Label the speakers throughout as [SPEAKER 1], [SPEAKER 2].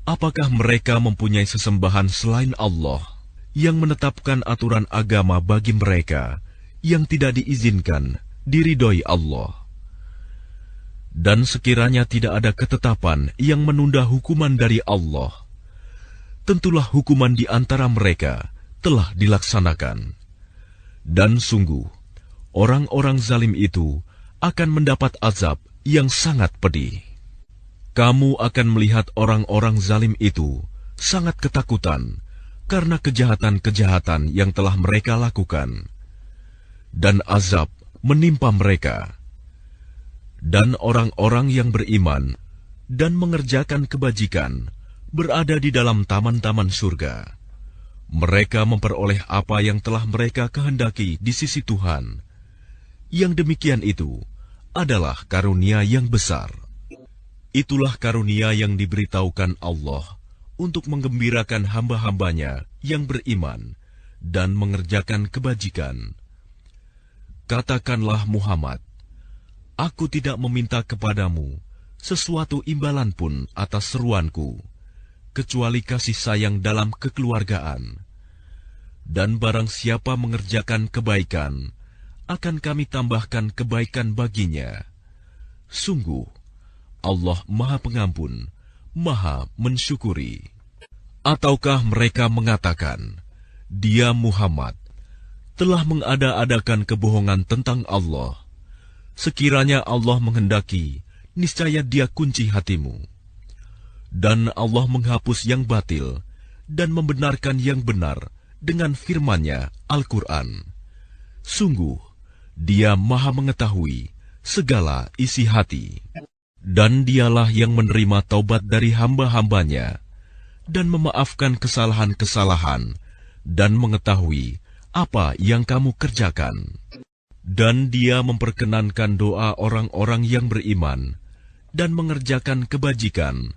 [SPEAKER 1] Apakah mereka mempunyai sesembahan selain Allah yang menetapkan aturan agama bagi mereka yang tidak diizinkan diridhoi Allah? Dan sekiranya tidak ada ketetapan yang menunda hukuman dari Allah, tentulah hukuman di antara mereka telah dilaksanakan. Dan sungguh, orang-orang zalim itu akan mendapat azab yang sangat pedih. Kamu akan melihat orang-orang zalim itu sangat ketakutan karena kejahatan-kejahatan yang telah mereka lakukan, dan azab menimpa mereka. Dan orang-orang yang beriman dan mengerjakan kebajikan berada di dalam taman-taman surga. Mereka memperoleh apa yang telah mereka kehendaki di sisi Tuhan. Yang demikian itu adalah karunia yang besar. Itulah karunia yang diberitahukan Allah untuk menggembirakan hamba-hambanya yang beriman dan mengerjakan kebajikan. Katakanlah Muhammad, aku tidak meminta kepadamu sesuatu imbalan pun atas seruanku, kecuali kasih sayang dalam kekeluargaan. Dan barang siapa mengerjakan kebaikan, akan kami tambahkan kebaikan baginya. Sungguh, Allah Maha Pengampun, Maha Mensyukuri. Ataukah mereka mengatakan, Dia Muhammad telah mengada-adakan kebohongan tentang Allah. Sekiranya Allah menghendaki, niscaya Dia kunci hatimu. Dan Allah menghapus yang batil dan membenarkan yang benar dengan firman-Nya Al-Quran. Sungguh, Dia Maha mengetahui segala isi hati. Dan Dialah yang menerima taubat dari hamba-hambanya dan memaafkan kesalahan-kesalahan dan mengetahui apa yang kamu kerjakan. Dan Dia memperkenankan doa orang-orang yang beriman dan mengerjakan kebajikan,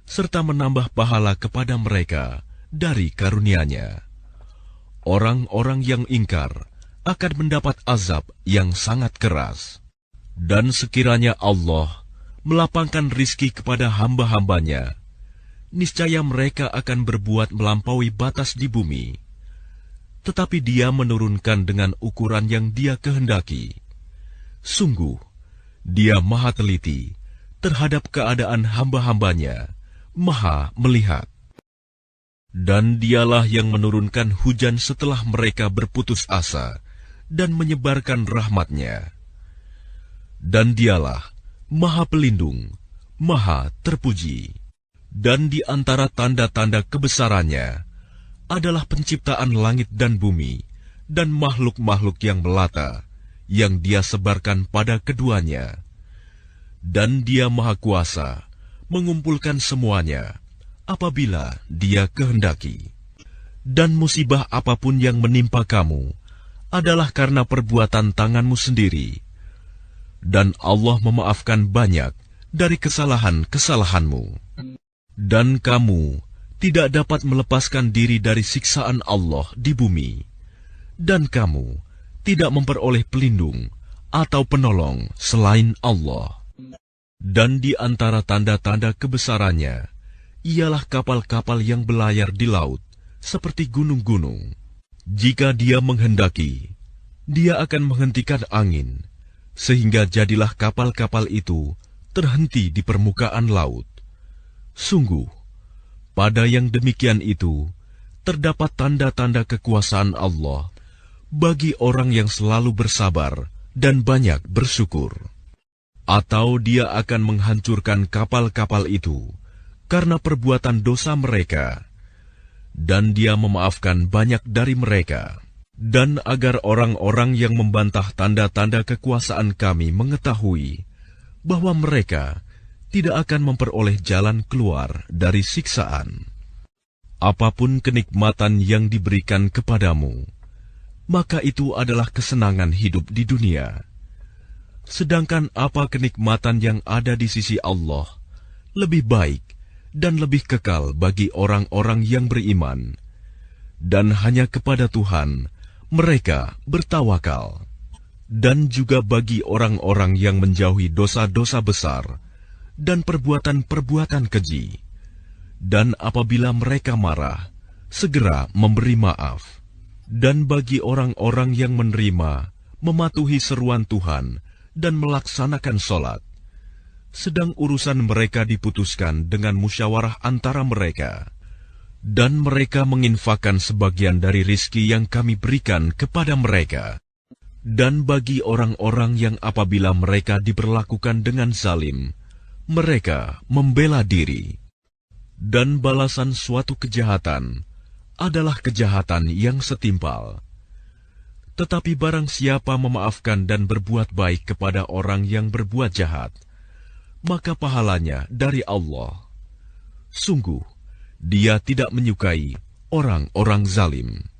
[SPEAKER 1] serta menambah pahala kepada mereka dari karunia-Nya. Orang-orang yang ingkar akan mendapat azab yang sangat keras. Dan sekiranya Allah melapangkan rizki kepada hamba-hambanya, niscaya mereka akan berbuat melampaui batas di bumi. Tetapi Dia menurunkan dengan ukuran yang Dia kehendaki. Sungguh, Dia Maha teliti terhadap keadaan hamba-hambanya, Maha melihat. Dan Dialah yang menurunkan hujan setelah mereka berputus asa dan menyebarkan rahmat-Nya. Dan Dialah Maha Pelindung, Maha Terpuji. Dan di antara tanda-tanda kebesaran-Nya adalah penciptaan langit dan bumi dan makhluk-makhluk yang melata yang Dia sebarkan pada keduanya. Dan Dia Maha Kuasa mengumpulkan semuanya apabila Dia kehendaki. Dan musibah apapun yang menimpa kamu adalah karena perbuatan tanganmu sendiri. Dan Allah memaafkan banyak dari kesalahan-kesalahanmu. Dan kamu tidak dapat melepaskan diri dari siksaan Allah di bumi. Dan kamu tidak memperoleh pelindung atau penolong selain Allah. Dan di antara tanda-tanda kebesarannya ialah kapal-kapal yang belayar di laut seperti gunung-gunung. Jika Dia menghendaki, Dia akan menghentikan angin, sehingga jadilah kapal-kapal itu terhenti di permukaan laut. Sungguh, pada yang demikian itu terdapat tanda-tanda kekuasaan Allah bagi orang yang selalu bersabar dan banyak bersyukur. Atau Dia akan menghancurkan kapal-kapal itu karena perbuatan dosa mereka, dan Dia memaafkan banyak dari mereka. Dan agar orang-orang yang membantah tanda-tanda kekuasaan Kami mengetahui bahwa mereka tidak akan memperoleh jalan keluar dari siksaan. Apapun kenikmatan yang diberikan kepadamu, maka itu adalah kesenangan hidup di dunia. Sedangkan apa kenikmatan yang ada di sisi Allah lebih baik dan lebih kekal bagi orang-orang yang beriman, dan hanya kepada Tuhan mereka bertawakal. Dan juga bagi orang-orang yang menjauhi dosa-dosa besar dan perbuatan-perbuatan keji, Dan apabila mereka marah, segera memberi maaf. Dan bagi orang-orang yang menerima, mematuhi seruan Tuhan, dan melaksanakan sholat, sedang urusan mereka diputuskan dengan musyawarah antara mereka, dan mereka menginfakkan sebagian dari rizki yang kami berikan kepada mereka. Dan bagi orang-orang yang apabila mereka diperlakukan dengan zalim, mereka membela diri. Dan balasan suatu kejahatan adalah kejahatan yang setimpal. Tetapi barang siapa memaafkan dan berbuat baik kepada orang yang berbuat jahat, maka pahalanya dari Allah. Sungguh, Dia tidak menyukai orang-orang zalim.